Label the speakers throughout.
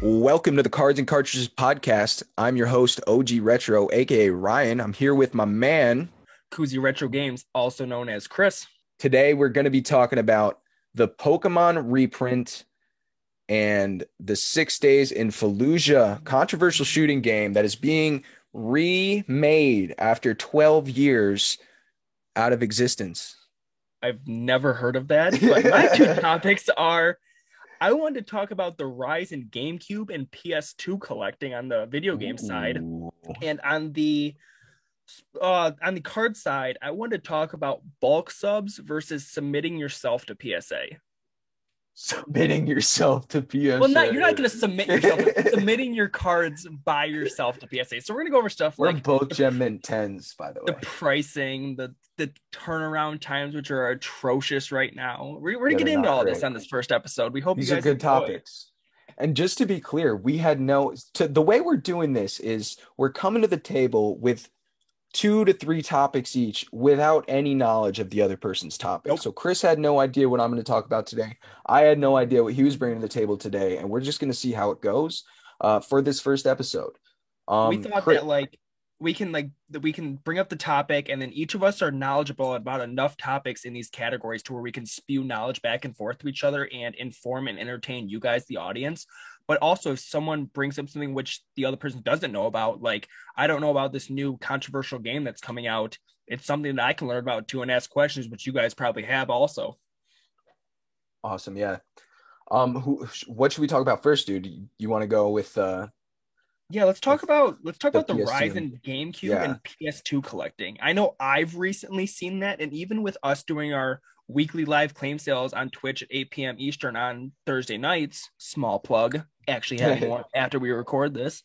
Speaker 1: Welcome to the Cards and Cartridges podcast. I'm your host, OG Retro, aka Ryan. I'm here with my man.
Speaker 2: Kuzi Retro Games, also known as Chris.
Speaker 1: Today, we're going to be talking about the Pokemon reprint and the 6 Days in Fallujah controversial shooting game that is being remade after 12 years out of existence.
Speaker 2: I've never heard of that, but my two topics are I wanted to talk about the rise in GameCube and PS2 collecting on the video game side,
Speaker 1: Ooh.
Speaker 2: and on the card side, I wanted to talk about bulk subs versus submitting yourself to PSA.
Speaker 1: Submitting yourself to PSA.
Speaker 2: Well, you're not going to submit yourself, submitting your cards by yourself to PSA. So we're going to go over stuff
Speaker 1: We're
Speaker 2: like
Speaker 1: both Gem Mint 10s, by the way.
Speaker 2: the pricing, the turnaround times, which are atrocious right now. We're going to get into all this on this first episode. We hope
Speaker 1: These
Speaker 2: you
Speaker 1: are
Speaker 2: guys
Speaker 1: good
Speaker 2: enjoy.
Speaker 1: topics. And just to be clear, the way we're doing this is we're coming to the table with 2 to 3 topics each without any knowledge of the other person's topic.
Speaker 2: Nope.
Speaker 1: So Chris had no idea what I'm going to talk about today. I had no idea what he was bringing to the table today, and we're just going to see how it goes for this first episode.
Speaker 2: We thought
Speaker 1: Chris,
Speaker 2: that we can bring up the topic, and then each of us are knowledgeable about enough topics in these categories to where we can spew knowledge back and forth to each other and inform and entertain you guys, the audience. But also, if someone brings up something which the other person doesn't know about, like I don't know about this new controversial game that's coming out, it's something that I can learn about too and ask questions, which you guys probably have also.
Speaker 1: awesome, yeah. What should we talk about first, dude? You want to go with
Speaker 2: Yeah, let's talk about the
Speaker 1: PS2.
Speaker 2: rise in GameCube
Speaker 1: Yeah.
Speaker 2: and PS2 collecting. I know I've recently seen that, and even with us doing our weekly live claim sales on Twitch at 8 p.m. Eastern on Thursday nights, small plug, actually having one after we record this.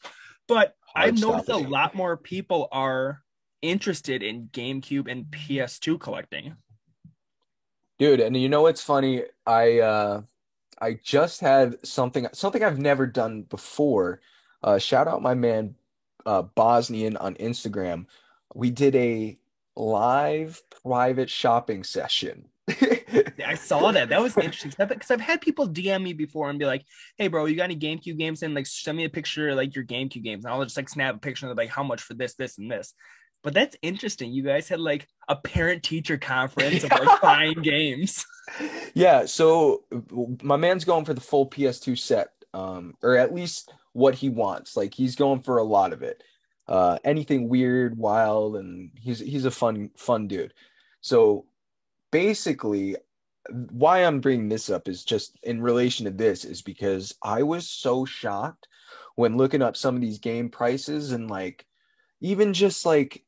Speaker 2: But I've noticed a lot more people are interested in GameCube and PS2 collecting.
Speaker 1: Dude, and you know what's funny? I just had something I've never done before. Shout out my man Bosnian on Instagram. We did a live private shopping session.
Speaker 2: I saw that. That was interesting because I've had people DM me before and be like, "Hey, bro, you got any GameCube games?" And like, send me a picture of, like your GameCube games, and I'll just like snap a picture of like how much for this, this, and this. But that's interesting. You guys had like a parent-teacher conference of like buying games.
Speaker 1: Yeah, so my man's going for the full PS2 set, or at least what he wants. Like he's going for a lot of it. Anything weird, wild, and he's a fun dude. So basically, why I'm bringing this up is just in relation to this is because I was so shocked when looking up some of these game prices and like even just like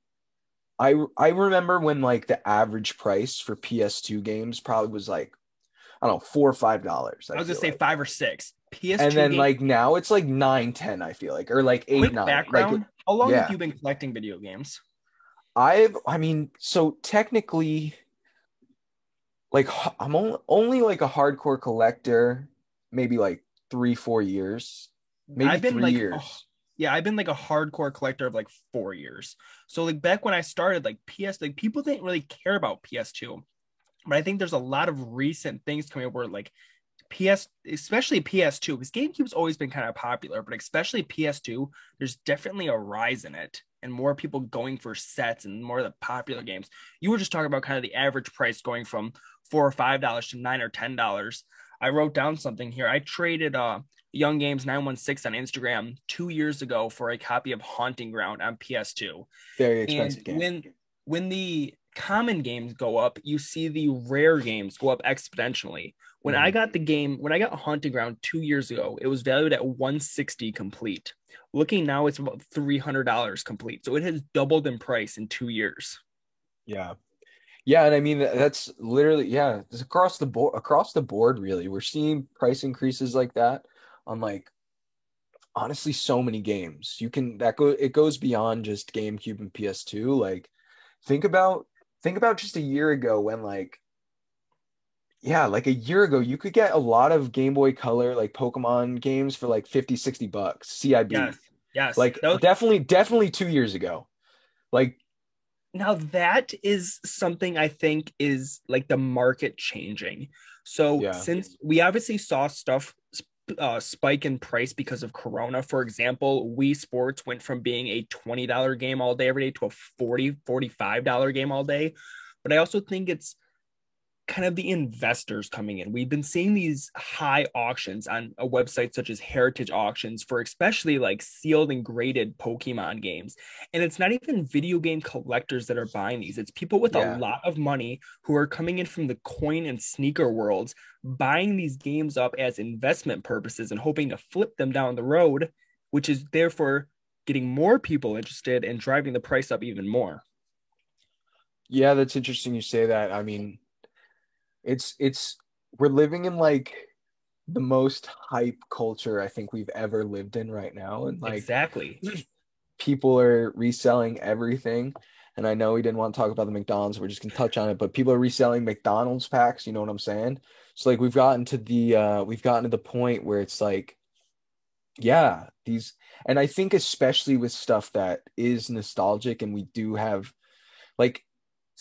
Speaker 1: I remember when like the average price for PS2 games probably was like I don't know $4 or $5.
Speaker 2: I was gonna say
Speaker 1: like.
Speaker 2: 5 or 6. PS2
Speaker 1: And then
Speaker 2: games.
Speaker 1: like now it's like 9, 10, I feel like, or like 8,
Speaker 2: Quick
Speaker 1: 9.
Speaker 2: background: how long have
Speaker 1: Yeah.
Speaker 2: you been collecting video games?
Speaker 1: I mean, so technically, like I'm only like a hardcore collector, maybe like 3, 4 years, maybe
Speaker 2: I've been
Speaker 1: 3 years.
Speaker 2: yeah, I've been like a hardcore collector of like 4 years. So like back when I started, like like people didn't really care about PS2, but I think there's a lot of recent things coming up where like especially PS2, because GameCube's always been kind of popular, but especially PS2, there's definitely a rise in it and more people going for sets and more of the popular games. You were just talking about kind of the average price going from $4 or $5 to $9 or $10. I wrote down something here. I traded Young Games 916 on Instagram 2 years ago for a copy of Haunting Ground on PS2.
Speaker 1: Very
Speaker 2: And
Speaker 1: expensive game.
Speaker 2: when the common games go up, you see the rare games go up exponentially. When I got Haunting Ground 2 years ago, it was valued at 160 complete. Looking now, it's about $300 complete. So it has doubled in price in 2 years.
Speaker 1: Yeah. Yeah, and I mean that's literally it's across the board really. We're seeing price increases like that on like honestly so many games. It goes beyond just GameCube and PS2. Like think about just a year ago when like a year ago you could get a lot of Game Boy Color like Pokemon games for like 50, $60 CIB.
Speaker 2: Yes, yes.
Speaker 1: Like definitely 2 years ago. Like
Speaker 2: Now that is something I think is like the market changing. So
Speaker 1: yeah.
Speaker 2: since we obviously saw stuff spike in price because of Corona. For example, Wii Sports went from being a $20 game all day every day to a $45 game all day. But I also think it's kind of the investors coming in. We've been seeing these high auctions on a website such as Heritage Auctions for especially like sealed and graded Pokemon games. And it's not even video game collectors that are buying these. It's people with a
Speaker 1: Yeah.
Speaker 2: lot of money who are coming in from the coin and sneaker worlds, buying these games up as investment purposes and hoping to flip them down the road, which is therefore getting more people interested and driving the price up even more.
Speaker 1: Yeah, that's interesting you say that. I mean, it's we're living in like the most hype culture I think we've ever lived in right now. And like
Speaker 2: Exactly.
Speaker 1: people are reselling everything. And I know we didn't want to talk about the McDonald's, we're just gonna touch on it, but people are reselling McDonald's packs, you know what I'm saying? So like we've gotten to the point where it's like, yeah, these, and I think especially with stuff that is nostalgic and we do have like,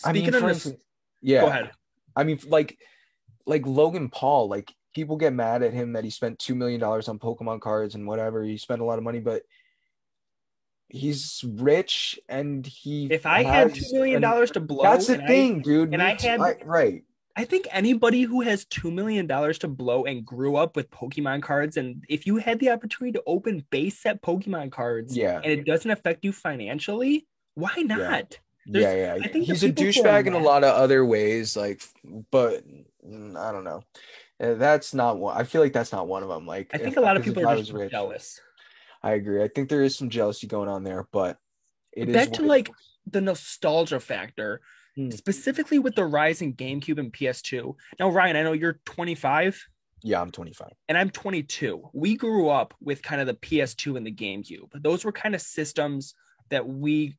Speaker 1: I mean,
Speaker 2: Speaking of
Speaker 1: for
Speaker 2: this,
Speaker 1: instance,
Speaker 2: go
Speaker 1: yeah.
Speaker 2: ahead.
Speaker 1: I mean, like Logan Paul, like people get mad at him that he spent $2 million on Pokemon cards and whatever. He spent a lot of money, but he's rich and he
Speaker 2: If I had two
Speaker 1: has
Speaker 2: million
Speaker 1: and
Speaker 2: dollars to blow
Speaker 1: that's the thing, dude.
Speaker 2: and I
Speaker 1: Me too.
Speaker 2: had
Speaker 1: Right.
Speaker 2: I think anybody who has $2 million to blow and grew up with Pokemon cards, and if you had the opportunity to open base set Pokemon cards
Speaker 1: Yeah.
Speaker 2: and it doesn't affect you financially, why
Speaker 1: Yeah.
Speaker 2: not?
Speaker 1: Yeah,
Speaker 2: There's
Speaker 1: yeah.
Speaker 2: I think the
Speaker 1: He's a
Speaker 2: people who are
Speaker 1: douchebag in a
Speaker 2: mad,
Speaker 1: lot of other ways, like, but I don't know. That's not one. I feel like that's not one of them. Like,
Speaker 2: I think
Speaker 1: if
Speaker 2: a lot of
Speaker 1: because
Speaker 2: people
Speaker 1: if
Speaker 2: are
Speaker 1: I
Speaker 2: just
Speaker 1: was rich,
Speaker 2: jealous.
Speaker 1: I agree. I think there is some jealousy going on there, but it is
Speaker 2: Back
Speaker 1: what
Speaker 2: to
Speaker 1: it
Speaker 2: like the nostalgia factor,
Speaker 1: is.
Speaker 2: specifically with the rise in GameCube and PS2. Now, Ryan, I know you're 25
Speaker 1: Yeah, I'm 25.
Speaker 2: and I'm 22. We grew up with kind of the PS2 and the GameCube. Those were kind of systems that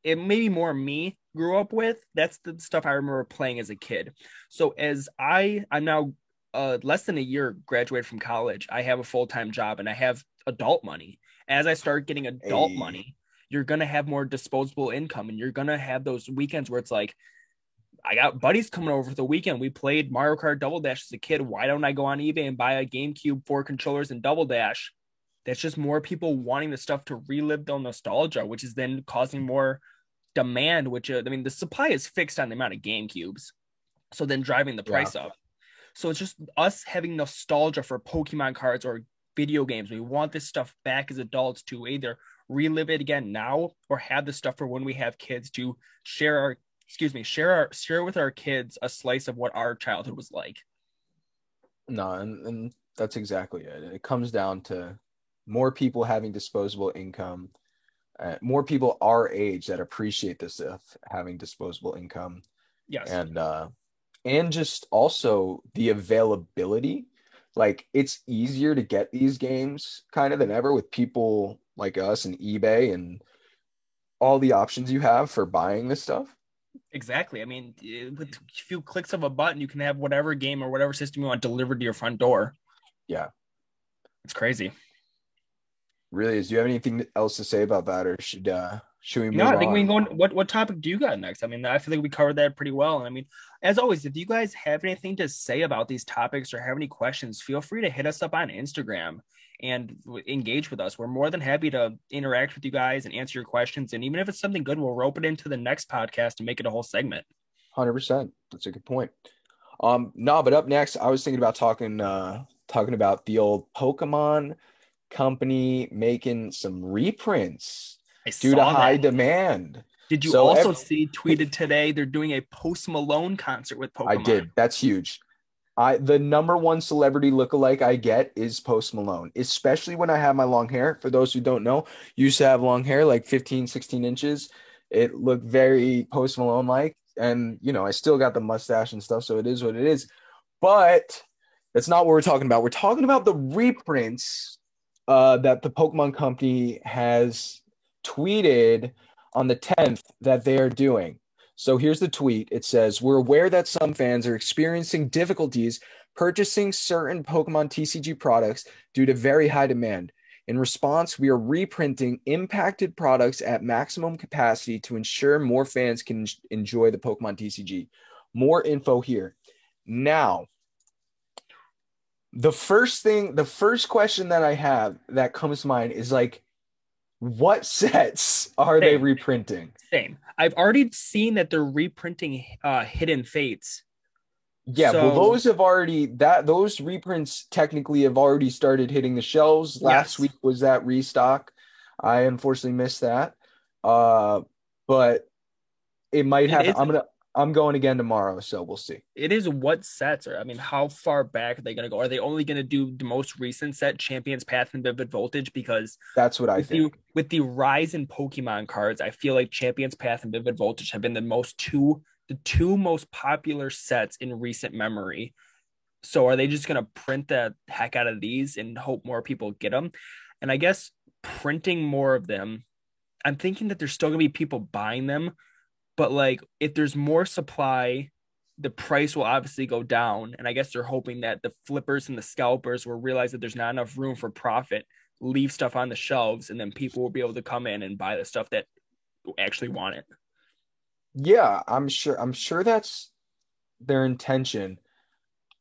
Speaker 2: it maybe more me grew up with. That's the stuff I remember playing as a kid. So as I'm now less than a year graduated from college, I have a full-time job and I have adult money. As I start getting adult
Speaker 1: Hey,
Speaker 2: money, you're going to have more disposable income and you're going to have those weekends where it's like, I got buddies coming over for the weekend. We played Mario Kart Double Dash as a kid. Why don't I go on eBay and buy a GameCube, 4 controllers, and Double Dash? That's just more people wanting the stuff to relive the nostalgia, which is then causing more demand. Which I mean, the supply is fixed on the amount of GameCubes, so then driving the
Speaker 1: yeah.
Speaker 2: price up. So it's just us having nostalgia for Pokemon cards or video games. We want this stuff back as adults to either relive it again now or have the stuff for when we have kids to share our share with our kids a slice of what our childhood was like.
Speaker 1: No, and that's exactly it. It comes down to more people having disposable income, more people our age that appreciate this stuff having disposable income,
Speaker 2: Yes,
Speaker 1: and just also the availability. Like it's easier to get these games kind of than ever with people like us and eBay and all the options you have for buying this stuff.
Speaker 2: exactly. I mean, with a few clicks of a button, you can have whatever game or whatever system you want delivered to your front door.
Speaker 1: Yeah,
Speaker 2: It's crazy.
Speaker 1: really is. Do you have anything else to say about that, or should we
Speaker 2: No,
Speaker 1: move
Speaker 2: I think we can
Speaker 1: on?
Speaker 2: go on. What topic do you got next? I mean, I feel like we covered that pretty well. And I mean, as always, if you guys have anything to say about these topics or have any questions, feel free to hit us up on Instagram and engage with us. We're more than happy to interact with you guys and answer your questions. And even if it's something good, we'll rope it into the next podcast and make it a whole segment.
Speaker 1: 100%. That's a good point. No, but up next, I was thinking about talking about the old Pokemon company making some reprints
Speaker 2: I
Speaker 1: due to
Speaker 2: saw
Speaker 1: high
Speaker 2: that.
Speaker 1: demand.
Speaker 2: Did you
Speaker 1: So
Speaker 2: also see tweeted today they're doing a Post Malone concert with
Speaker 1: I
Speaker 2: Pokemon?
Speaker 1: did. That's huge. The number one celebrity lookalike I get is Post Malone, especially when I have my long hair. For those who don't know, used to have long hair like 15, 16 inches. It looked very Post Malone like. And, I still got the mustache and stuff. So it is what it is. But that's not what we're talking about. We're talking about the reprints that the Pokemon Company has tweeted on the 10th that they are doing. So here's the tweet. It says, "We're aware that some fans are experiencing difficulties purchasing certain Pokemon TCG products due to very high demand. In response, we are reprinting impacted products at maximum capacity to ensure more fans can enjoy the Pokemon TCG. More info here." Now, the first question that I have that comes to mind is like, what sets are they
Speaker 2: Same,
Speaker 1: reprinting?
Speaker 2: same. I've already seen that they're reprinting Hidden Fates.
Speaker 1: Yeah, well,
Speaker 2: So
Speaker 1: those reprints technically have already started hitting the shelves. Last
Speaker 2: yes,
Speaker 1: week was that restock. I unfortunately missed that. Uh, but it might
Speaker 2: it
Speaker 1: happen.
Speaker 2: is.
Speaker 1: I'm going again tomorrow, so we'll see.
Speaker 2: It is what sets are. I mean, how far back are they going to go? Are they only going to do the most recent set, Champions Path and Vivid Voltage? Because
Speaker 1: That's what I
Speaker 2: with the
Speaker 1: think.
Speaker 2: with the rise in Pokemon cards, I feel like Champions Path and Vivid Voltage have been the two most popular sets in recent memory. So are they just going to print the heck out of these and hope more people get them? And I guess printing more of them, I'm thinking that there's still going to be people buying them, but like if there's more supply, the price will obviously go down. And I guess they're hoping that the flippers and the scalpers will realize that there's not enough room for profit, leave stuff on the shelves, and then people will be able to come in and buy the stuff that actually want it.
Speaker 1: Yeah, I'm sure that's their intention.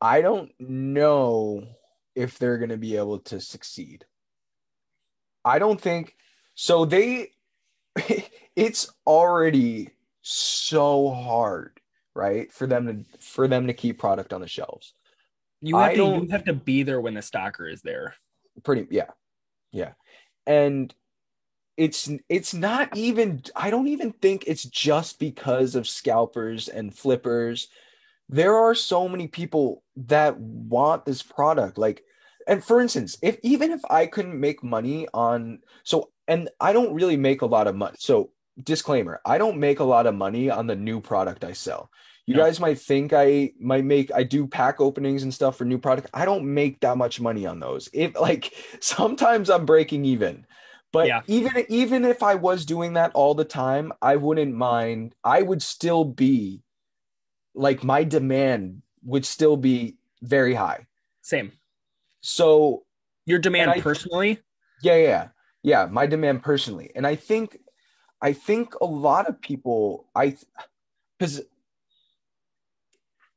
Speaker 1: I don't know if they're going to be able to succeed. I don't think so. It's already so hard, right, for them to keep product on the shelves. I
Speaker 2: You
Speaker 1: don't
Speaker 2: have to be there when the stalker is there.
Speaker 1: pretty yeah, yeah. And it's not even I don't even think it's just because of scalpers and flippers. There are so many people that want this product. Like, and for instance, if even if I couldn't make money on so and I don't really make a lot of money. So disclaimer, I don't make a lot of money on the new product I sell. You
Speaker 2: No.
Speaker 1: guys might think I do pack openings and stuff for new product. I don't make that much money on those. If like sometimes I'm breaking even. But
Speaker 2: Yeah.
Speaker 1: even if I was doing that all the time, I wouldn't mind. I would still be like my demand would still be very high.
Speaker 2: Same.
Speaker 1: So,
Speaker 2: Your
Speaker 1: and
Speaker 2: demand personally,
Speaker 1: yeah, my demand personally. And I think a lot of people, because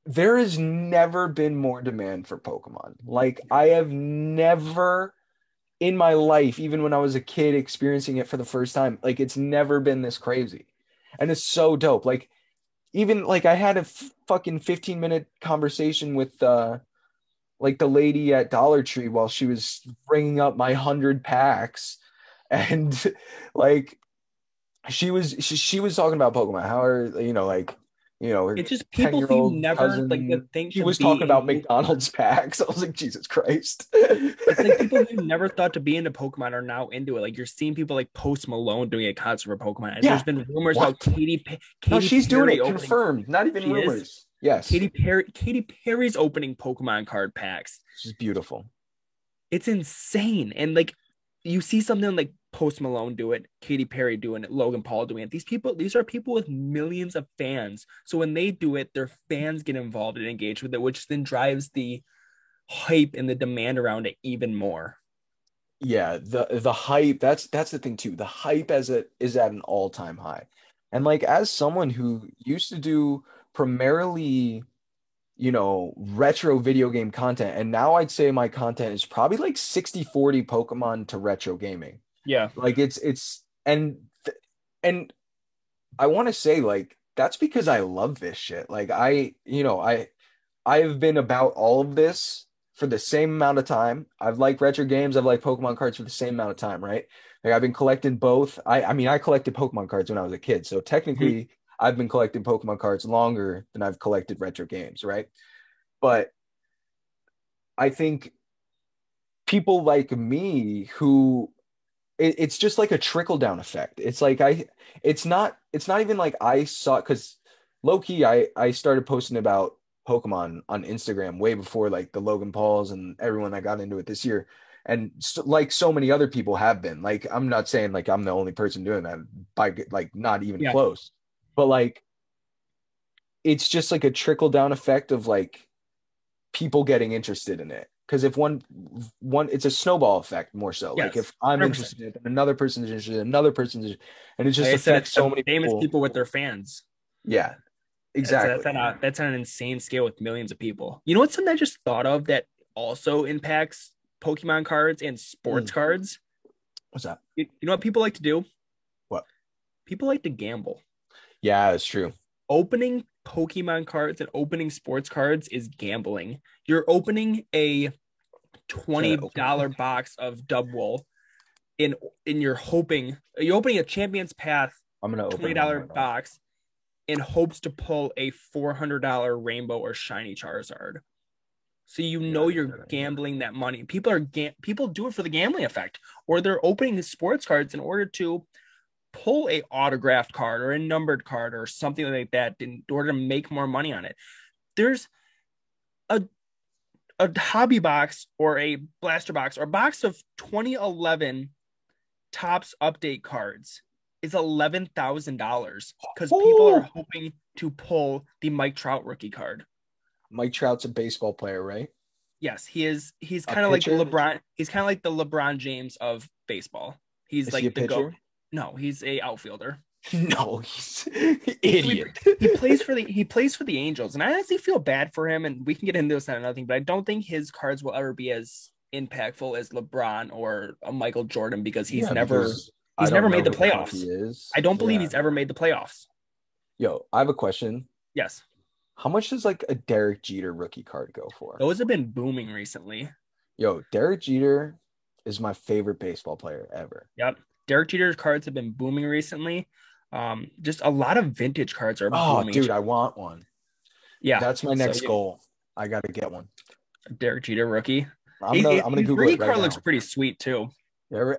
Speaker 1: there has never been more demand for Pokemon. Like, I have never in my life, even when I was a kid experiencing it for the first time, like, it's never been this crazy. And it's so dope. Like, even like I had a fucking 15-minute conversation with like the lady at Dollar Tree while she was bringing up my 100 packs, and like she was talking about Pokemon. How are her
Speaker 2: it's just people who
Speaker 1: 10-year-old
Speaker 2: never like to
Speaker 1: cousin?
Speaker 2: think
Speaker 1: She
Speaker 2: to
Speaker 1: was
Speaker 2: be
Speaker 1: talking
Speaker 2: in
Speaker 1: about
Speaker 2: Pokemon.
Speaker 1: McDonald's packs. I was like, Jesus Christ.
Speaker 2: It's like people who never thought to be into Pokemon are now into it. Like you're seeing people like Post Malone doing a concert for Pokemon, and there's
Speaker 1: Yeah.
Speaker 2: been rumors about
Speaker 1: What? No,
Speaker 2: Katy
Speaker 1: she's doing
Speaker 2: Perry
Speaker 1: it.
Speaker 2: opening.
Speaker 1: Confirmed. Not even
Speaker 2: She is
Speaker 1: rumors. Yes.
Speaker 2: Katy Perry's opening Pokemon card packs.
Speaker 1: She's beautiful.
Speaker 2: It's insane, and like you see something like Post Malone do it, Katy Perry doing it, Logan Paul doing it. These are people with millions of fans. So when they do it, their fans get involved and engaged with it, which then drives the hype and the demand around it even more.
Speaker 1: Yeah, the hype, that's the thing too. The hype as it is at an all-time high. And like as someone who used to do primarily, retro video game content, and now I'd say my content is probably like 60/40 Pokemon to retro gaming.
Speaker 2: Yeah.
Speaker 1: Like it's and I want to say like that's because I love this shit. Like I've been about all of this for the same amount of time. I've liked retro games. I've liked Pokemon cards for the same amount of time, right? Like I've been collecting both. I mean, I collected Pokemon cards when I was a kid, so
Speaker 2: Mhm.
Speaker 1: technically, I've been collecting Pokemon cards longer than I've collected retro games, right? But I think people like me who it's just like a trickle down effect. It's not even like I saw because low key I started posting about Pokemon on Instagram way before like the Logan Pauls and everyone that got into it this year. And so, like so many other people have been. Like I'm not saying like I'm the only person doing that by like not even
Speaker 2: Yeah.
Speaker 1: close. But like it's just like a trickle down effect of like people getting interested in it. Because if one it's a snowball effect more so. Like
Speaker 2: Yes.
Speaker 1: if I'm
Speaker 2: 100%.
Speaker 1: interested in it, then another person's interested, another person's interested, and it
Speaker 2: Like
Speaker 1: just
Speaker 2: I said,
Speaker 1: affects
Speaker 2: it's
Speaker 1: so
Speaker 2: the
Speaker 1: many
Speaker 2: famous
Speaker 1: people.
Speaker 2: people with their fans.
Speaker 1: Yeah, exactly.
Speaker 2: That's on an insane scale with millions of people. You know what's something I just thought of that also impacts Pokemon cards and sports
Speaker 1: Mm,
Speaker 2: cards.
Speaker 1: what's that?
Speaker 2: You know what people like to do?
Speaker 1: What?
Speaker 2: People like to gamble.
Speaker 1: Yeah, it's true.
Speaker 2: Opening Pokemon cards and opening sports cards is gambling. You're opening a
Speaker 1: Try to open it.
Speaker 2: $20 box of Dubwool in you're opening a Champion's Path
Speaker 1: I'm gonna open one
Speaker 2: $20
Speaker 1: right now.
Speaker 2: box in hopes to pull a $400 rainbow or shiny Charizard. So you
Speaker 1: Yeah,
Speaker 2: know
Speaker 1: I
Speaker 2: you're
Speaker 1: did it.
Speaker 2: gambling that money. People do it for the gambling effect, or they're opening the sports cards in order to pull a autographed card or a numbered card or something like that in order to make more money on it. There's a hobby box or a blaster box or a box of 2011 Topps update cards is $11,000 because people are
Speaker 1: Oh,
Speaker 2: hoping to pull the Mike Trout rookie card.
Speaker 1: Mike Trout's a baseball player, right?
Speaker 2: Yes, he is. He's
Speaker 1: A
Speaker 2: kind of like the
Speaker 1: pitcher?
Speaker 2: LeBron. He's kind of like the LeBron James of baseball. He's
Speaker 1: Is he a
Speaker 2: like the goat.
Speaker 1: pitcher?
Speaker 2: No, he's a outfielder.
Speaker 1: No, he's
Speaker 2: So
Speaker 1: idiot.
Speaker 2: he plays for the Angels, and I honestly feel bad for him. And we can get into this on another thing, but I don't think his cards will ever be as impactful as LeBron or a Michael Jordan because
Speaker 1: Yeah, because I
Speaker 2: he's
Speaker 1: don't
Speaker 2: never
Speaker 1: know
Speaker 2: made the
Speaker 1: who the fuck he
Speaker 2: playoffs.
Speaker 1: is.
Speaker 2: I don't believe
Speaker 1: Yeah.
Speaker 2: he's ever made the playoffs.
Speaker 1: Yo, I have a question.
Speaker 2: Yes,
Speaker 1: How much does like a Derek Jeter rookie card go for?
Speaker 2: those have been booming recently.
Speaker 1: Yo, Derek Jeter is my favorite baseball player ever.
Speaker 2: Yep, Derek Jeter's cards have been booming recently. Just a lot of vintage cards are
Speaker 1: Oh,
Speaker 2: booming.
Speaker 1: dude, I want one.
Speaker 2: Yeah,
Speaker 1: That's my
Speaker 2: so
Speaker 1: next goal. I gotta get one.
Speaker 2: Derek Jeter rookie.
Speaker 1: I'm gonna
Speaker 2: His
Speaker 1: Google
Speaker 2: rookie
Speaker 1: it right
Speaker 2: card looks
Speaker 1: now.
Speaker 2: pretty sweet too.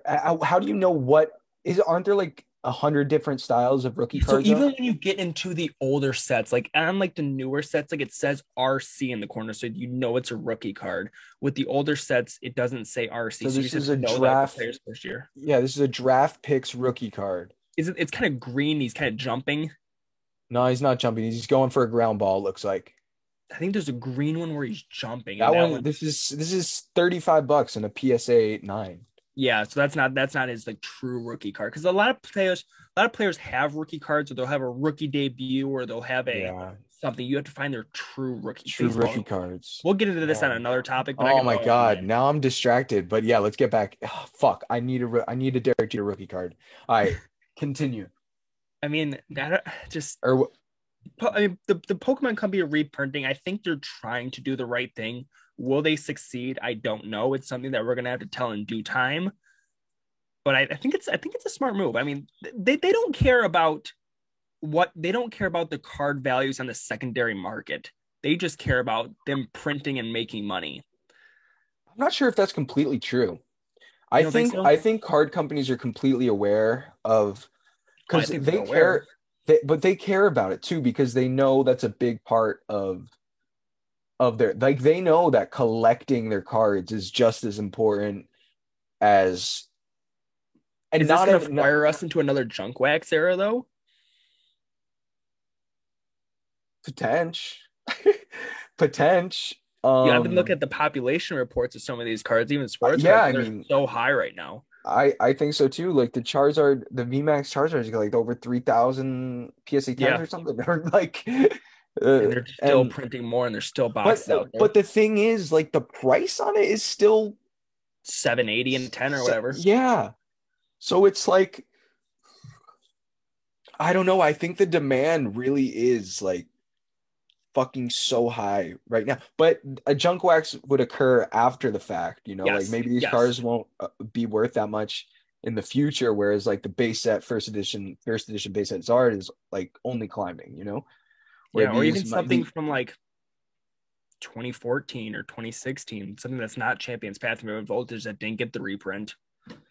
Speaker 1: How do you know what is? Aren't there like 100 different styles of rookie
Speaker 2: So
Speaker 1: cards
Speaker 2: even
Speaker 1: though?
Speaker 2: when you get into the older sets, like on like the newer sets, like it says RC in the corner, so you know it's a rookie card. With the older sets, it doesn't say RC,
Speaker 1: So
Speaker 2: so you
Speaker 1: this
Speaker 2: just have
Speaker 1: is
Speaker 2: to
Speaker 1: a
Speaker 2: know that the
Speaker 1: draft.
Speaker 2: player's first year.
Speaker 1: Yeah, this is a draft picks rookie card.
Speaker 2: It's kind of green. He's kind of jumping.
Speaker 1: No, he's not jumping. He's going for a ground ball. It looks like
Speaker 2: I think there's a green one where he's jumping, and
Speaker 1: that
Speaker 2: that
Speaker 1: one.
Speaker 2: one,
Speaker 1: This is $35 in a PSA 9.
Speaker 2: yeah. So that's not his like true rookie card because a lot of players have rookie cards, or they'll have a rookie debut, or they'll have a
Speaker 1: Yeah,
Speaker 2: something. You have to find their true rookie
Speaker 1: true
Speaker 2: baseball.
Speaker 1: rookie cards.
Speaker 2: We'll get into this on
Speaker 1: Yeah.
Speaker 2: another topic, but I
Speaker 1: Oh
Speaker 2: can.
Speaker 1: my
Speaker 2: Oh
Speaker 1: God.
Speaker 2: man,
Speaker 1: Now I'm distracted. But yeah, let's get back. Fuck. I need a Derek Jeter rookie card. All right, continue.
Speaker 2: I mean that just
Speaker 1: Or
Speaker 2: I mean, the Pokemon Company are reprinting. I think they're trying to do the right thing. Will they succeed? I don't know. It's something that we're gonna have to tell in due time. But I think it's a smart move. I mean, they don't care about they don't care about the card values on the secondary market. They just care about them printing and making money.
Speaker 1: I'm not sure if that's completely true.
Speaker 2: You
Speaker 1: I
Speaker 2: don't think
Speaker 1: think
Speaker 2: so?
Speaker 1: I think card companies are completely aware of
Speaker 2: Oh, I
Speaker 1: because
Speaker 2: think they're
Speaker 1: they
Speaker 2: aware.
Speaker 1: care, but they care about it too because they know that's a big part of their like they know that collecting their cards is just as important as and
Speaker 2: Is this
Speaker 1: not
Speaker 2: gonna
Speaker 1: even not,
Speaker 2: fire us into another junk wax era though?
Speaker 1: potential potential
Speaker 2: Yeah, I've been looking at the population reports of some of these cards, even sports
Speaker 1: yeah,
Speaker 2: cards.
Speaker 1: I
Speaker 2: They're
Speaker 1: mean
Speaker 2: so high right now.
Speaker 1: I think so too. Like the Charizard, the VMAX Charizard is like over 3,000 PSA 10s
Speaker 2: Yeah,
Speaker 1: or something. Or like
Speaker 2: and they're still
Speaker 1: and
Speaker 2: printing more, and there's still
Speaker 1: but
Speaker 2: boxes out there.
Speaker 1: but the thing is like the price on it is still
Speaker 2: 780 and 10 or whatever.
Speaker 1: yeah. So it's like I don't know. I think the demand really is like fucking so high right now. But a junk wax would occur after the fact, like
Speaker 2: Yes,
Speaker 1: maybe these
Speaker 2: yes.
Speaker 1: cars won't be worth that much in the future, whereas like the base set first edition base set Zard is like only climbing, where
Speaker 2: Yeah, or even
Speaker 1: these might
Speaker 2: something
Speaker 1: the
Speaker 2: from like 2014 or 2016, something that's not Champions Path of Voltage that didn't get the reprint.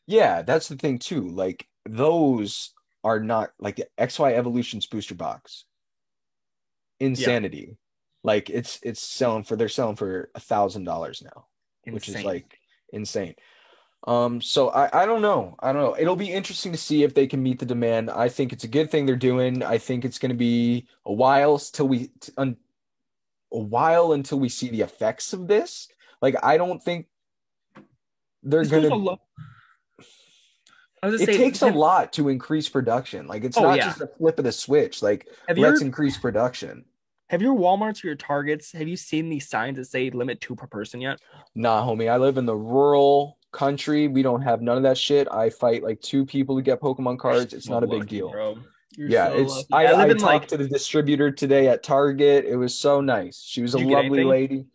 Speaker 1: yeah, that's the thing too. Like those are not like the XY Evolutions booster box.
Speaker 2: Yeah,
Speaker 1: Insanity. Like they're selling for $1,000 now, which is
Speaker 2: insane.
Speaker 1: like insane. So I don't know. I don't know. It'll be interesting to see if they can meet the demand. I think it's a good thing they're doing. I think it's going to be a while until we see the effects of this. Like I don't think they're
Speaker 2: This goes a
Speaker 1: gonna.
Speaker 2: lot. I was
Speaker 1: It
Speaker 2: just
Speaker 1: takes a
Speaker 2: saying,
Speaker 1: lot to increase production. Like it's
Speaker 2: oh
Speaker 1: not
Speaker 2: yeah.
Speaker 1: just a flip of the switch. Like
Speaker 2: Have you
Speaker 1: let's
Speaker 2: ever
Speaker 1: increase production.
Speaker 2: Have your Walmarts or your Targets, have you seen these signs that say limit 2 per person yet?
Speaker 1: Nah, homie, I live in the rural country. We don't have none of that shit. I fight like two people to get Pokemon
Speaker 2: You're
Speaker 1: cards. It's
Speaker 2: so
Speaker 1: not a big
Speaker 2: lucky,
Speaker 1: deal.
Speaker 2: bro. You're
Speaker 1: Yeah,
Speaker 2: so
Speaker 1: it's
Speaker 2: lucky. I live
Speaker 1: I
Speaker 2: in
Speaker 1: talked
Speaker 2: like,
Speaker 1: to the distributor today at Target. It was so nice. She was a
Speaker 2: did you get
Speaker 1: lovely
Speaker 2: anything?
Speaker 1: lady.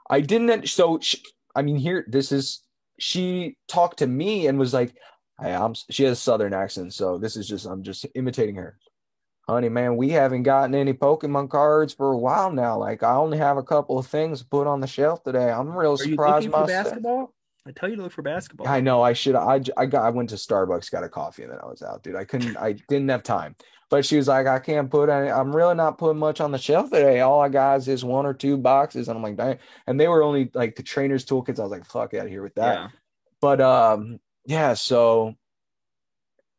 Speaker 1: I didn't so she, I mean here this is she talked to me and was like, "Hey, she has a southern accent, so this is just I'm just imitating her. Honey, man, we haven't gotten any Pokemon cards for a while now. Like I only have a couple of things to put on the shelf today. I'm real
Speaker 2: Are you
Speaker 1: surprised
Speaker 2: looking for
Speaker 1: myself."
Speaker 2: basketball? I tell you to look for
Speaker 1: I
Speaker 2: basketball.
Speaker 1: know I should I went to Starbucks, got a coffee, and then I was out, dude. I didn't have time. But she was like, I can't put any, I'm really not putting much on the shelf today. All I got is this one or two boxes. And I'm like, dang. And they were only like the trainer's toolkits. I was like, fuck out of here with that.
Speaker 2: Yeah.
Speaker 1: But yeah, so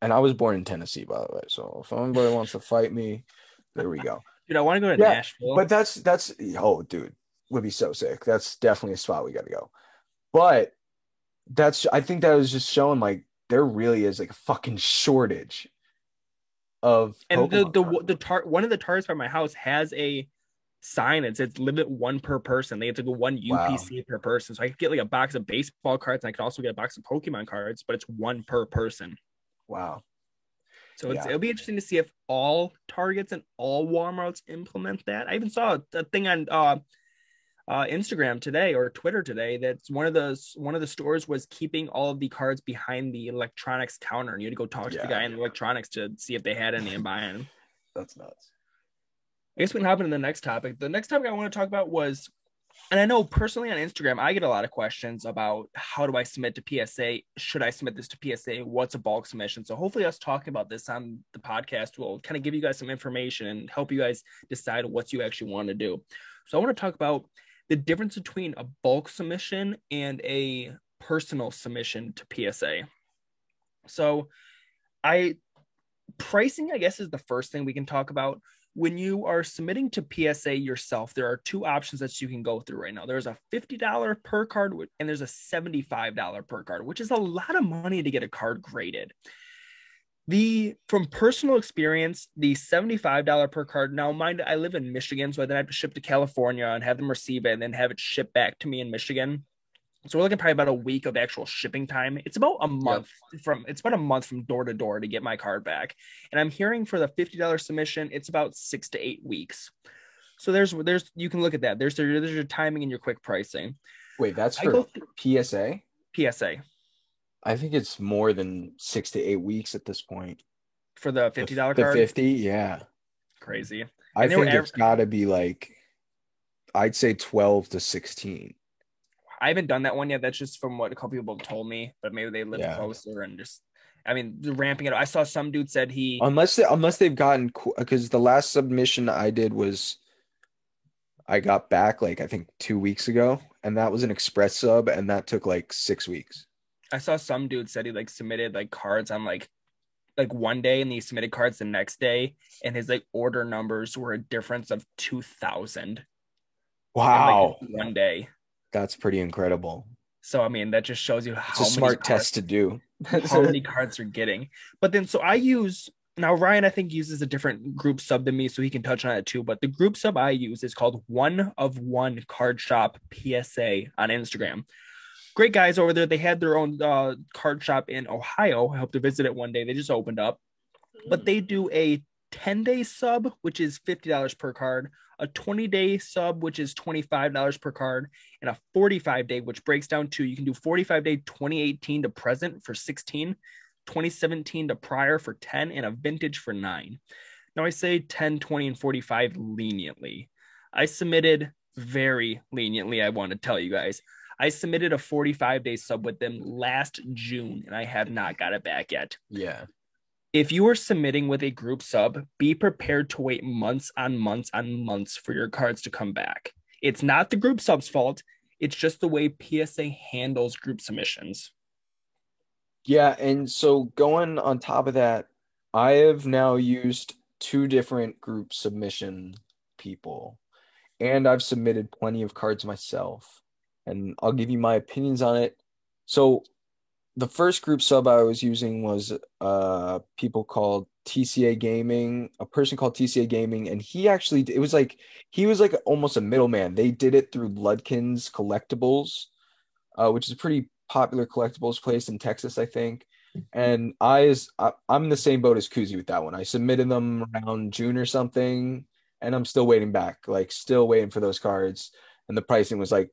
Speaker 1: and I was born in Tennessee, by the way. So if anybody wants to fight me, there we go.
Speaker 2: Dude, I want to go to
Speaker 1: Yeah,
Speaker 2: Nashville.
Speaker 1: but that's oh dude, would be so sick. That's definitely a spot we gotta go. But that's I think that was just showing like there really is like a fucking shortage of
Speaker 2: And
Speaker 1: Pokemon cards.
Speaker 2: one of the targets by my house has a sign that says limit 1 per person. They have to go one
Speaker 1: Wow.
Speaker 2: UPC per person. So I could get like a box of baseball cards and I could also get a box of Pokemon cards, but it's 1 per person.
Speaker 1: Wow.
Speaker 2: So
Speaker 1: Yeah.
Speaker 2: it'll be interesting to see if all Targets and all Walmarts implement that. I even saw a thing on Instagram today or Twitter today that's one of the stores was keeping all of the cards behind the electronics counter, and you had to go talk to the
Speaker 1: Yeah.
Speaker 2: guy in electronics to see if they had any and buy them.
Speaker 1: That's nuts.
Speaker 2: I guess we can hop into the next topic. The next topic I want to talk about was, and I know personally on Instagram, I get a lot of questions about how do I submit to PSA? Should I submit this to PSA? What's a bulk submission? So hopefully us talking about this on the podcast will kind of give you guys some information and help you guys decide what you actually want to do. So I want to talk about the difference between a bulk submission and a personal submission to PSA. So I pricing, I guess, is the first thing we can talk about. When you are submitting to PSA yourself, there are two options that you can go through right now. There's a $50 per card and there's a $75 per card, which is a lot of money to get a card graded. The from personal experience, the $75 per card. Now, mind, I live in Michigan, so I then have to ship to California and have them receive it and then have it shipped back to me in Michigan. So we're looking probably about a week of actual shipping time.
Speaker 1: Yep.
Speaker 2: It's about a month from door to door to get my card back. And I'm hearing for the $50 submission, it's about 6 to 8 weeks. So there's you can look at that. There's your timing and your quick pricing.
Speaker 1: Wait, that's
Speaker 2: I
Speaker 1: for
Speaker 2: go through
Speaker 1: PSA?
Speaker 2: PSA
Speaker 1: I think it's more than 6 to 8 weeks at this point.
Speaker 2: for the $50
Speaker 1: The
Speaker 2: card.
Speaker 1: 50, yeah.
Speaker 2: Crazy.
Speaker 1: I
Speaker 2: And they were
Speaker 1: think it's got to be like I'd say 12 to 16.
Speaker 2: I haven't done that one yet. That's just from what a couple people told me, but maybe they live
Speaker 1: Yeah.
Speaker 2: closer and just I mean, ramping it up. I saw some dude said he
Speaker 1: Unless they've gotten because the last submission I did was I got back like I think 2 weeks ago, and that was an express sub, and that took like 6 weeks.
Speaker 2: I saw some dude said he like submitted like cards on like one day and he submitted cards the next day and his like order numbers were a difference of 2,000 in like
Speaker 1: Wow,
Speaker 2: one day.
Speaker 1: that's pretty incredible.
Speaker 2: So I mean that just shows you
Speaker 1: It's a smart test to do.
Speaker 2: how many cards you're getting. But then so I use now Ryan I think uses a different group sub than me so he can touch on it too. But the group sub I use is called One of One Card Shop PSA on Instagram. Great guys over there. They had their own card shop in Ohio. I hope to visit it one day. They just opened up, but they do a 10-day sub, which is $50 per card, a 20-day sub, which is $25 per card, and a 45-day, which breaks down to you can do 45-day 2018 to present for 16, 2017 to prior for 10, and a vintage for 9. Now I say 10, 20, and 45 leniently. I submitted very leniently, I want to tell you guys. I submitted a 45-day sub with them last June, and I have not got it back yet.
Speaker 1: Yeah.
Speaker 2: If you are submitting with a group sub, be prepared to wait months on months on months for your cards to come back. It's not the group sub's fault. It's just the way PSA handles group submissions.
Speaker 1: Yeah, and so going on top of that, I have now used two different group submission people, and I've submitted plenty of cards myself, and I'll give you my opinions on it. So the first group sub I was using was people called TCA Gaming, a person called TCA Gaming, and he was like almost a middleman. They did it through Ludkin's Collectibles, which is a pretty popular collectibles place in Texas, I think. And I'm in the same boat as Kuzi with that one. I submitted them around June or something, and I'm still waiting back, like still waiting for those cards. And the pricing was like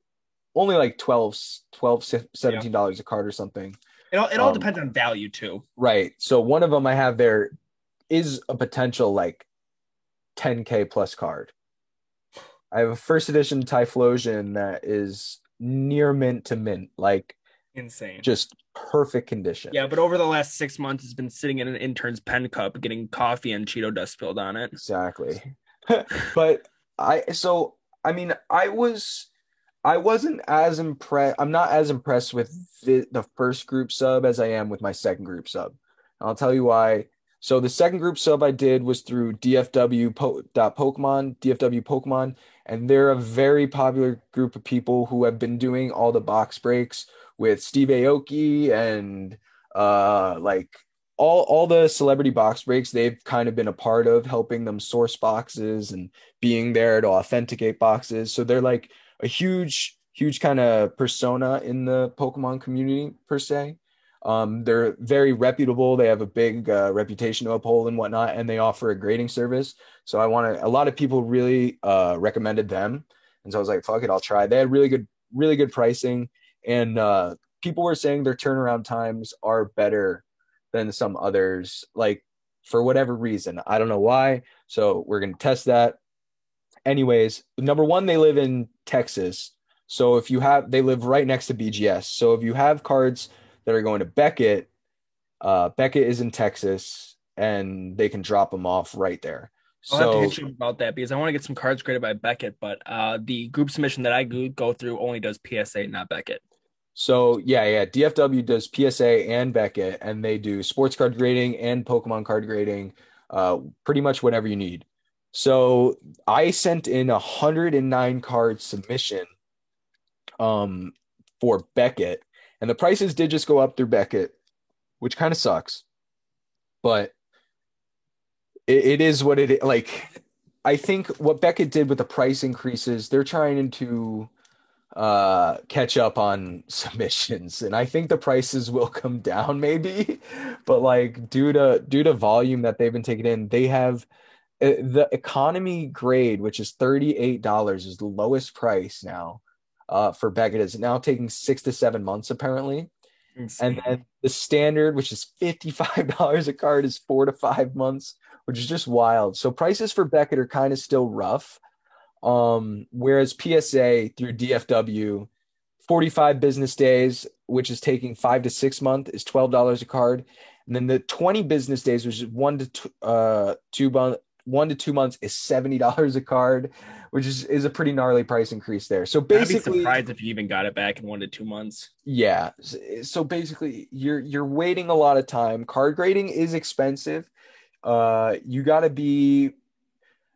Speaker 1: only like 12
Speaker 2: Yeah.
Speaker 1: $17 a card or something.
Speaker 2: It all depends on value too.
Speaker 1: Right. So one of them I have there is a potential like 10K plus card. I have a first edition Typhlosion that is near mint to mint, like
Speaker 2: Insane.
Speaker 1: just perfect condition.
Speaker 2: Yeah, but over the last 6 months, it's been sitting in an intern's pen cup, getting coffee and Cheeto dust spilled on it.
Speaker 1: Exactly. But I mean I wasn't as impressed. I'm not as impressed with the first group sub as I am with my second group sub. And I'll tell you why. So the second group sub I did was through DFW Pokemon, and they're a very popular group of people who have been doing all the box breaks with Steve Aoki and like all the celebrity box breaks they've kind of been a part of helping them source boxes and being there to authenticate boxes. So they're like a huge kind of persona in the Pokemon community per se. They're very reputable. They have a big reputation to uphold and whatnot, and they offer a grading service. So a lot of people really recommended them, and so I was like, fuck it, I'll try. They had really good pricing, and people were saying their turnaround times are better than some others, like for whatever reason. I don't know why. So we're gonna test that. Anyways, number one, they live in Texas. So they live right next to BGS. So if you have cards that are going to Beckett, Beckett is in Texas and they can drop them off right there.
Speaker 2: I'll have to
Speaker 1: So,
Speaker 2: hit you about that because I want to get some cards graded by Beckett, but the group submission that I go through only does PSA, not Beckett.
Speaker 1: yeah. DFW does PSA and Beckett, and they do sports card grading and Pokemon card grading, pretty much whatever you need. So I sent in 109 card submission um, for Beckett, and the prices did just go up through Beckett, which kind of sucks, but it is what it is. Like, I think what Beckett did with the price increases, they're trying to catch up on submissions, and I think the prices will come down maybe, but like due to volume that they've been taking in, they have the economy grade, which is $38, is the lowest price now for Beckett. Is now taking 6 to 7 months apparently. And
Speaker 2: Insane.
Speaker 1: then the standard, which is $55 a card, is 4 to 5 months, which is just wild. So prices for Beckett are kind of still rough. Whereas PSA through DFW, 45 business days, which is taking 5 to 6 months, is $12 a card. And then the 20 business days, which is 1 to 2 months, is $70 a card, which is a pretty gnarly price increase there. So
Speaker 2: I'd be
Speaker 1: basically,
Speaker 2: surprised if you even got it back in 1 to 2 months.
Speaker 1: yeah. So basically, you're waiting a lot of time. Card grading is expensive. You got to be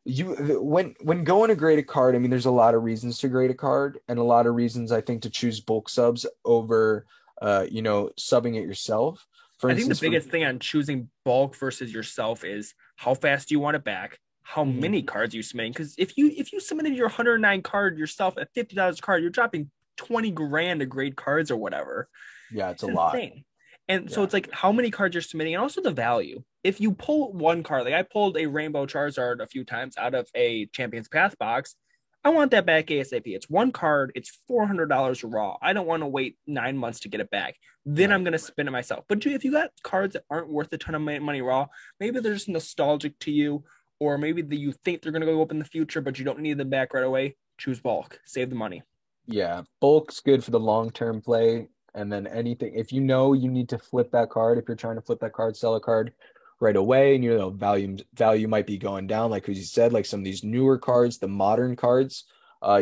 Speaker 1: you when going to grade a card. I mean, there's a lot of reasons to grade a card, and a lot of reasons I think to choose bulk subs over, subbing it yourself. For
Speaker 2: I think the
Speaker 1: instance,
Speaker 2: biggest thing on choosing bulk versus yourself is how fast do you want it back, how
Speaker 1: Mhm.
Speaker 2: many cards you submitting. Because if you submitted your 109 card yourself at $50 a card, you're dropping 20 grand to grade cards or whatever.
Speaker 1: Yeah, it's a
Speaker 2: It's
Speaker 1: lot.
Speaker 2: insane. And so
Speaker 1: Yeah,
Speaker 2: it's like how many cards you're submitting and also the value. If you pull one card, like I pulled a Rainbow Charizard a few times out of a Champions Path box, I want that back ASAP. It's one card, it's $400 raw. I don't want to wait 9 months to get it back. Then I'm
Speaker 1: right.
Speaker 2: going to spin it myself. But if you got cards that aren't worth a ton of money raw, maybe they're just nostalgic to you, or maybe you think they're going to go up in the future, but you don't need them back right away, choose bulk, save the money.
Speaker 1: Yeah, bulk's good for the long-term play. And then anything, if you know you need to flip that card, if you're trying to flip that card, sell a card right away, and value might be going down, like as you said, like some of these newer cards, the modern cards,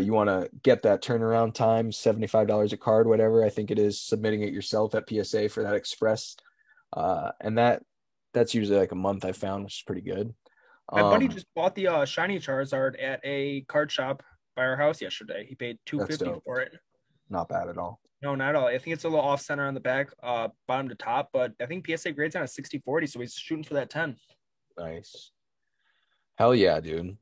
Speaker 1: you want to get that turnaround time, $75 a card, whatever. I think it is submitting it yourself at PSA for that express. And that's usually like a month I found, which is pretty good.
Speaker 2: My buddy
Speaker 1: Um,
Speaker 2: just bought the shiny Charizard at a card shop by our house yesterday. He paid
Speaker 1: that's
Speaker 2: 250
Speaker 1: dope.
Speaker 2: for it.
Speaker 1: Not bad at all.
Speaker 2: No, not at all. I think it's a little off center on the back, bottom to top, but I think PSA grades on a 60/40, so he's shooting for that 10.
Speaker 1: Nice. Hell yeah, dude.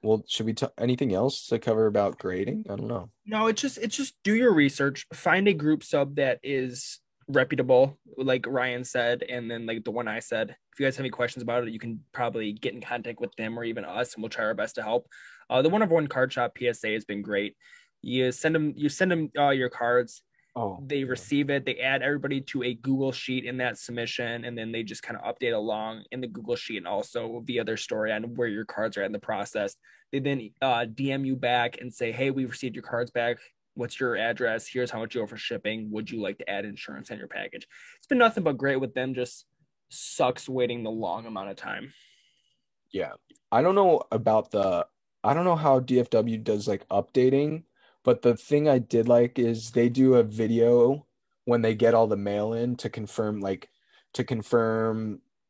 Speaker 1: Well, should we talk anything else to cover about grading? I don't know.
Speaker 2: No, it's just do your research, find a group sub that is reputable, like Ryan said, and then like the one I said. If you guys have any questions about it, you can probably get in contact with them or even us, and we'll try our best to help. The one of one card shop PSA has been great. You send them your cards,
Speaker 1: Oh,
Speaker 2: they
Speaker 1: yeah.
Speaker 2: receive it, they add everybody to a Google sheet in that submission, and then they just kind of update along in the Google sheet and also via their story on where your cards are at in the process. They then DM you back and say, hey, we received your cards back. What's your address? Here's how much you owe for shipping. Would you like to add insurance on your package? It's been nothing but great with them. Just sucks waiting the long amount of time.
Speaker 1: Yeah. I don't know about I don't know how DFW does like updating, but the thing I did like is they do a video when they get all the mail in to confirm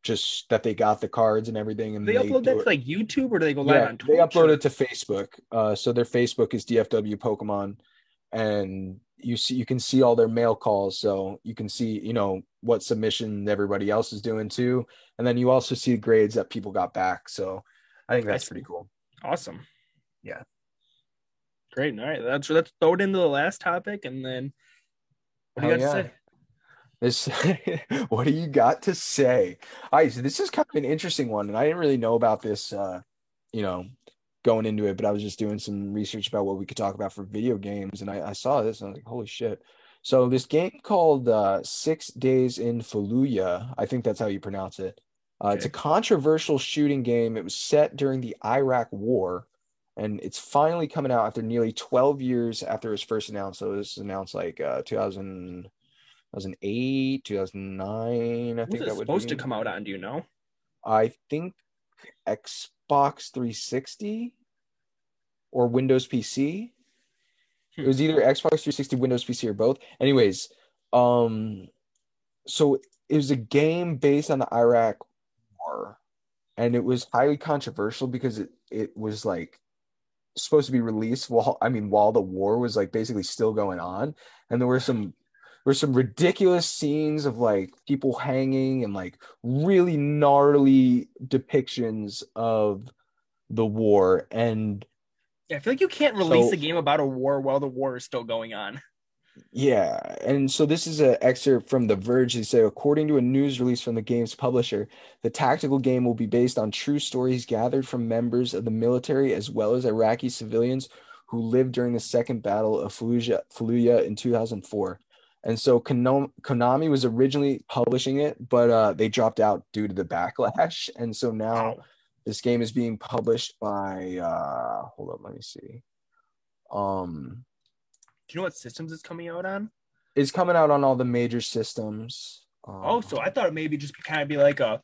Speaker 1: just that they got the cards and everything, and
Speaker 2: Do
Speaker 1: then
Speaker 2: they
Speaker 1: they
Speaker 2: upload
Speaker 1: do
Speaker 2: that
Speaker 1: it.
Speaker 2: to like YouTube or do they go live
Speaker 1: Yeah,
Speaker 2: on
Speaker 1: they
Speaker 2: Twitch
Speaker 1: upload
Speaker 2: or
Speaker 1: it to Facebook. So their Facebook is DFW Pokemon, and you can see all their mail calls, so you can see, what submission everybody else is doing too, and then you also see the grades that people got back. So I think
Speaker 2: I
Speaker 1: that's
Speaker 2: see.
Speaker 1: pretty cool.
Speaker 2: Awesome.
Speaker 1: Yeah.
Speaker 2: Great. All right. Let's throw it into the last topic and then what do you
Speaker 1: Hell
Speaker 2: got to
Speaker 1: yeah.
Speaker 2: say?
Speaker 1: This what do you got to say? All right, so this is kind of an interesting one, and I didn't really know about this you know, going into it, but I was just doing some research about what we could talk about for video games, and I saw this and I was like, holy shit. So this game called 6 Days in Fallujah, I think that's how you pronounce it. It's a
Speaker 2: Okay.
Speaker 1: controversial shooting game. It was set during the Iraq War, and it's finally coming out after nearly 12 years after it was first announced. So this was announced like 2008, 2009, I
Speaker 2: Who's
Speaker 1: think
Speaker 2: it
Speaker 1: that would
Speaker 2: supposed to
Speaker 1: be.
Speaker 2: come out on? Do you know?
Speaker 1: I think Xbox 360 or Windows PC. It
Speaker 2: Hmm.
Speaker 1: was either Xbox 360, Windows PC, or both. Anyways, um, so it was a game based on the Iraq War, and it was highly controversial because it was like supposed to be released while the war was like basically still going on, and there were some ridiculous scenes of like people hanging and like really gnarly depictions of the war. And
Speaker 2: Yeah, I feel like you can't release a
Speaker 1: so
Speaker 2: game about a war while the war is still going on.
Speaker 1: yeah, and so this is an excerpt from The Verge. They say, according to a news release from the game's publisher, the tactical game will be based on true stories gathered from members of the military as well as Iraqi civilians who lived during the Second Battle of Fallujah in 2004. And so Konami was originally publishing it, but they dropped out due to the backlash. And so now
Speaker 2: Wow.
Speaker 1: this game is being published by, hold up, let me see. Um,
Speaker 2: Do you know what systems it's coming out on?
Speaker 1: It's coming out on all the major systems.
Speaker 2: Oh, so I thought it maybe just kind of be like a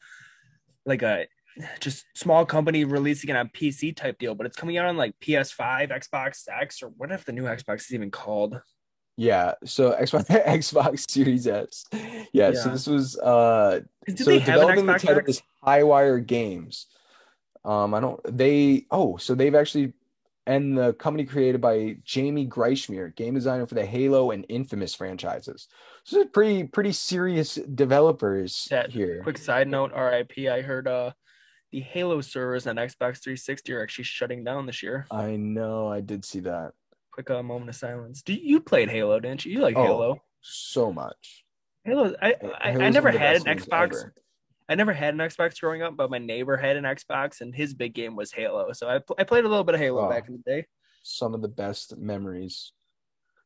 Speaker 2: just small company releasing it on PC type deal, but it's coming out on like PS5, Xbox X, or what if the new Xbox is even called?
Speaker 1: Yeah, so Xbox Xbox Series S. Yeah, so
Speaker 2: Yeah.
Speaker 1: this was
Speaker 2: Did
Speaker 1: so
Speaker 2: they have an
Speaker 1: developing the
Speaker 2: Xbox
Speaker 1: title
Speaker 2: X?
Speaker 1: is Highwire Games. I don't they oh, so they've actually and the company created by Jamie Greishmere, game designer for the Halo and Infamous franchises. So they're pretty serious developers
Speaker 2: That
Speaker 1: here.
Speaker 2: quick side note, RIP. I heard the Halo servers on Xbox 360 are actually shutting down this year.
Speaker 1: I know, I did see that.
Speaker 2: Quick moment of silence. You played Halo, didn't you? You like
Speaker 1: Oh,
Speaker 2: Halo?
Speaker 1: so much.
Speaker 2: Halo. I
Speaker 1: Halo's one
Speaker 2: never
Speaker 1: of the
Speaker 2: had
Speaker 1: best
Speaker 2: an
Speaker 1: games
Speaker 2: Xbox.
Speaker 1: ever.
Speaker 2: I never had an Xbox growing up, but my neighbor had an Xbox, and his big game was Halo. So I played a little bit of Halo
Speaker 1: Oh,
Speaker 2: back in the day.
Speaker 1: some of the best memories.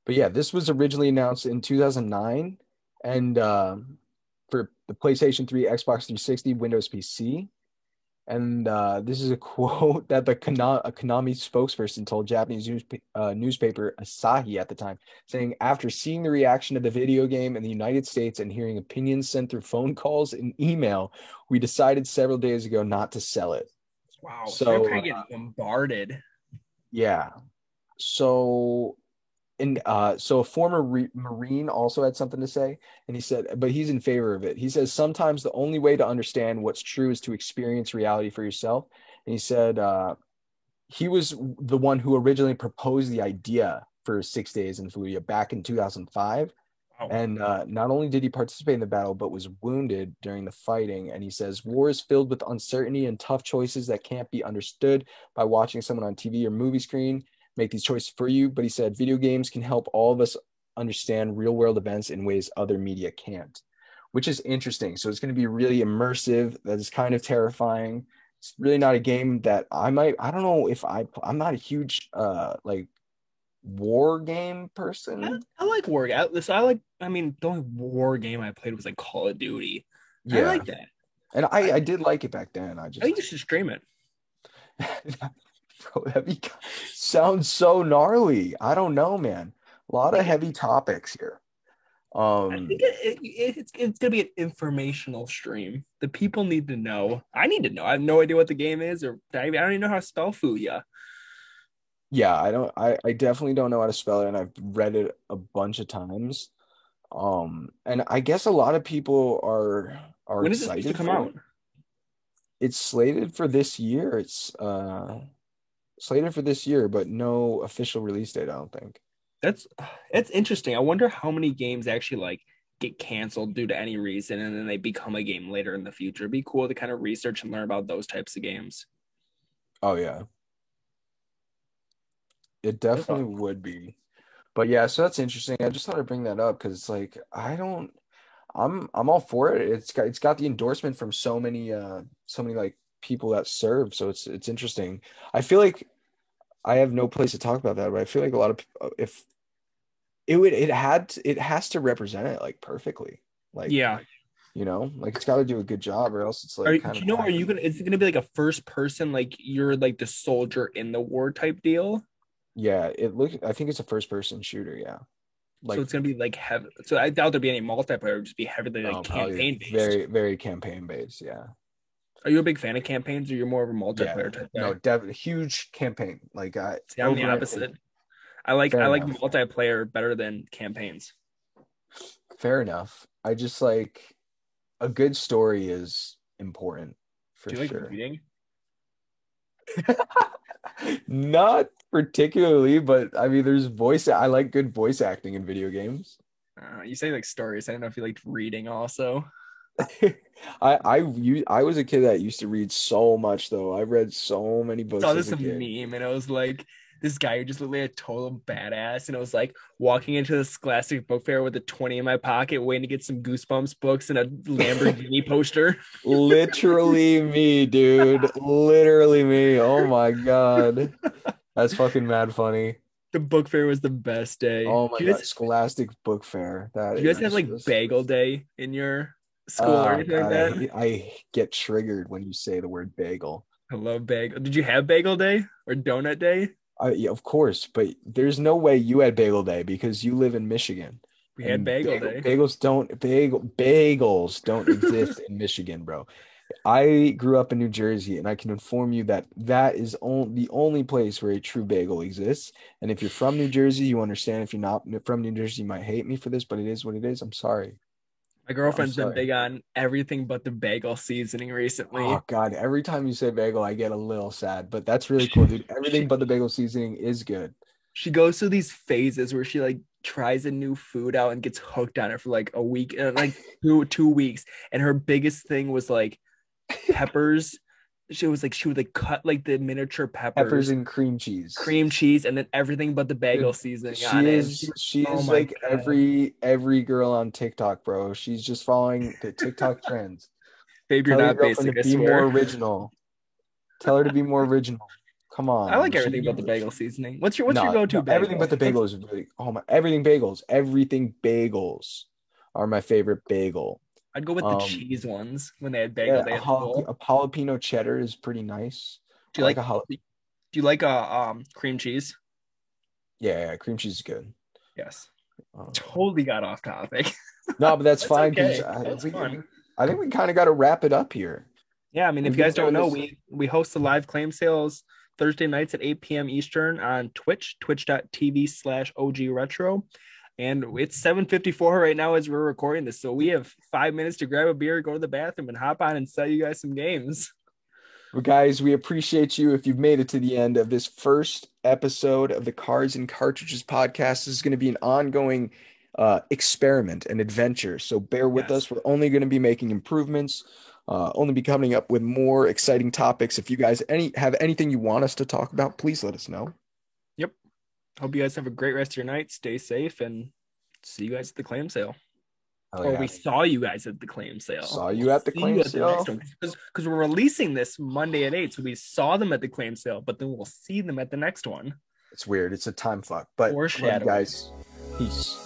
Speaker 1: But yeah, this was originally announced in 2009 and for the PlayStation 3, Xbox 360, Windows PC. And this is a quote that a Konami spokesperson told Japanese newspaper Asahi at the time, saying, after seeing the reaction of the video game in the United States and hearing opinions sent through phone calls and email, we decided several days ago not to sell it.
Speaker 2: Wow. So they're
Speaker 1: So
Speaker 2: kind of getting bombarded.
Speaker 1: yeah. So so a former Marine also had something to say, and he said, but he's in favor of it. He says, sometimes the only way to understand what's true is to experience reality for yourself. And he said, he was the one who originally proposed the idea for 6 days in Fallujah back in 2005.
Speaker 2: Oh,
Speaker 1: And not only did he participate in the battle, but was wounded during the fighting. And he says, war is filled with uncertainty and tough choices that can't be understood by watching someone on TV or movie screen make these choices for you. But he said, video games can help all of us understand real world events in ways other media can't, which is interesting. So it's going to be really immersive. That is kind of terrifying. It's really not a game that I don't know if I'm not a huge like war game person.
Speaker 2: I like war. I mean, the only war game I played was like Call of Duty. I
Speaker 1: Yeah.
Speaker 2: like that.
Speaker 1: And I did like it back then. I
Speaker 2: I think you
Speaker 1: just
Speaker 2: should stream it.
Speaker 1: bro, sounds so gnarly. I don't know, man. A lot of heavy topics here.
Speaker 2: I think it's gonna be an informational stream. The people need to know. I need to know. I have no idea what the game is, or I don't even know how to spell Fuya.
Speaker 1: Yeah, I definitely don't know how to spell it, and I've read it a bunch of times. And I guess a lot of people are
Speaker 2: When is it supposed to
Speaker 1: excited
Speaker 2: come
Speaker 1: for
Speaker 2: out?
Speaker 1: it. It's slated for this year. It's slated for this year, but no official release date, I don't think.
Speaker 2: That's it's interesting. I wonder how many games actually like get canceled due to any reason, and then they become a game later in the future. It'd be cool to kind of research and learn about those types of games.
Speaker 1: Oh yeah, it
Speaker 2: That's all.
Speaker 1: definitely would be. But yeah, so that's interesting. I just thought I'd bring that up because it's like I'm all for it. It's got the endorsement from so many like people that serve, so it's interesting. I feel like I have no place to talk about that, but I feel like a lot of people, if it has to represent it like perfectly. Like,
Speaker 2: Yeah.
Speaker 1: like it's got to do a good job or else it's like kind
Speaker 2: Do
Speaker 1: of
Speaker 2: you know? Are you
Speaker 1: tacky.
Speaker 2: gonna? Is it gonna be like a first person, like you're like the soldier in the war type deal?
Speaker 1: Yeah, I think it's a first person shooter, yeah.
Speaker 2: So
Speaker 1: Like
Speaker 2: it's gonna be like heavy. So I doubt there'd be any multiplayer. It'd just be heavily like
Speaker 1: probably
Speaker 2: campaign based.
Speaker 1: very, very campaign based, yeah.
Speaker 2: Are you a big fan of campaigns, or you're more of a
Speaker 1: Yeah.
Speaker 2: multiplayer type
Speaker 1: No,
Speaker 2: guy?
Speaker 1: definitely huge campaign. Like I
Speaker 2: See, I'm the
Speaker 1: over it.
Speaker 2: opposite. I
Speaker 1: Fair
Speaker 2: like
Speaker 1: enough.
Speaker 2: multiplayer better than campaigns.
Speaker 1: Fair enough. I just like a good story is important for
Speaker 2: Do you like
Speaker 1: sure.
Speaker 2: reading?
Speaker 1: Not particularly, but I mean, I like good voice acting in video games.
Speaker 2: You say like stories. I don't know if you liked reading also.
Speaker 1: I was a kid that used to read so much though. I read so many
Speaker 2: Saw
Speaker 1: books as
Speaker 2: this
Speaker 1: a kid.
Speaker 2: meme and it was like this guy who just looked like a total badass, and it was like walking into the Scholastic Book Fair with a 20 in my pocket, waiting to get some Goosebumps books and a Lamborghini poster.
Speaker 1: Literally me, dude. Literally me. Oh my God. That's fucking mad funny.
Speaker 2: The book fair was the best day.
Speaker 1: Oh my God. Scholastic Book Fair. That
Speaker 2: Do you guys have
Speaker 1: is
Speaker 2: like
Speaker 1: just
Speaker 2: bagel day in your school or
Speaker 1: oh
Speaker 2: anything like
Speaker 1: God.
Speaker 2: that?
Speaker 1: I get triggered when you say the word bagel.
Speaker 2: I love bagel. Did you have bagel day or donut day?
Speaker 1: Yeah, of course, but there's no way you had Bagel Day because you live in Michigan,
Speaker 2: We had
Speaker 1: and
Speaker 2: bagel day.
Speaker 1: bagels don't exist in Michigan, bro. I grew up in New Jersey, and I can inform you that that is the only place where a true bagel exists. And if you're from New Jersey, you understand. If you're not from New Jersey, you might hate me for this, but it is what it is. I'm sorry.
Speaker 2: My
Speaker 1: I'm
Speaker 2: girlfriend's been
Speaker 1: sorry.
Speaker 2: big on everything but the bagel seasoning recently.
Speaker 1: Oh God, every time you say bagel, I get a little sad, but that's really cool, dude. Everything
Speaker 2: She
Speaker 1: but the bagel seasoning is good.
Speaker 2: she goes through these phases where she like tries a new food out and gets hooked on it for like a week, like two weeks. And her biggest thing was like peppers. She would like cut like the miniature
Speaker 1: Peppers
Speaker 2: peppers,
Speaker 1: and cream cheese.
Speaker 2: cream cheese, and then everything but the bagel
Speaker 1: Dude,
Speaker 2: seasoning
Speaker 1: she
Speaker 2: on it. And
Speaker 1: is she
Speaker 2: oh
Speaker 1: is
Speaker 2: my
Speaker 1: like
Speaker 2: god,
Speaker 1: every girl on TikTok, bro. She's just following the TikTok trends.
Speaker 2: babe, you're
Speaker 1: Tell your
Speaker 2: not
Speaker 1: girlfriend to
Speaker 2: basic. I
Speaker 1: be more
Speaker 2: swear.
Speaker 1: original. Tell her to be more original. Come
Speaker 2: I
Speaker 1: on.
Speaker 2: like everything but the bagel seasoning. What's your
Speaker 1: No,
Speaker 2: go to
Speaker 1: no, everything but
Speaker 2: bagel?
Speaker 1: the bagel is really oh my everything bagels. Everything bagels are my favorite bagel.
Speaker 2: I'd go with the
Speaker 1: Um
Speaker 2: cheese ones when they had bagel
Speaker 1: yeah,
Speaker 2: day at school.
Speaker 1: a jalapeno cheddar is pretty nice.
Speaker 2: Do
Speaker 1: I
Speaker 2: you
Speaker 1: like
Speaker 2: like
Speaker 1: a jalapeno.
Speaker 2: do you like a cream cheese?
Speaker 1: Yeah, cream cheese is good.
Speaker 2: Yes.
Speaker 1: Um,
Speaker 2: Totally got off topic.
Speaker 1: no, but that's
Speaker 2: That's
Speaker 1: fine because
Speaker 2: okay. That was fun.
Speaker 1: I think we kind of got to wrap it up here.
Speaker 2: Yeah, I mean, if
Speaker 1: We've
Speaker 2: you
Speaker 1: been
Speaker 2: guys don't
Speaker 1: doing
Speaker 2: know,
Speaker 1: this.
Speaker 2: we host the live claim sales Thursday nights at 8 p.m. Eastern on Twitch, twitch.tv/OG Retro. And it's 7:54 right now as we're recording this. So we have 5 minutes to grab a beer, go to the bathroom, and hop on and sell you guys some games.
Speaker 1: But guys, we appreciate you if you've made it to the end of this first episode of the Cards and Cartridges podcast. This is going to be an ongoing experiment and adventure. So bear with
Speaker 2: Yes.
Speaker 1: us. We're only going to be making improvements, only be coming up with more exciting topics. If you guys have anything you want us to talk about, please let us know.
Speaker 2: Yep. Hope you guys have a great rest of your night. Stay safe and see you guys at the clam sale.
Speaker 1: Oh,
Speaker 2: Or
Speaker 1: yeah.
Speaker 2: we saw you guys at the claim sale.
Speaker 1: Saw you at the claim sale.
Speaker 2: Because we're releasing this Monday at 8. So we saw them at the claim sale, but then we'll see them at the next one.
Speaker 1: It's weird. It's a time fuck. But
Speaker 2: Foreshadowing.
Speaker 1: guys, peace.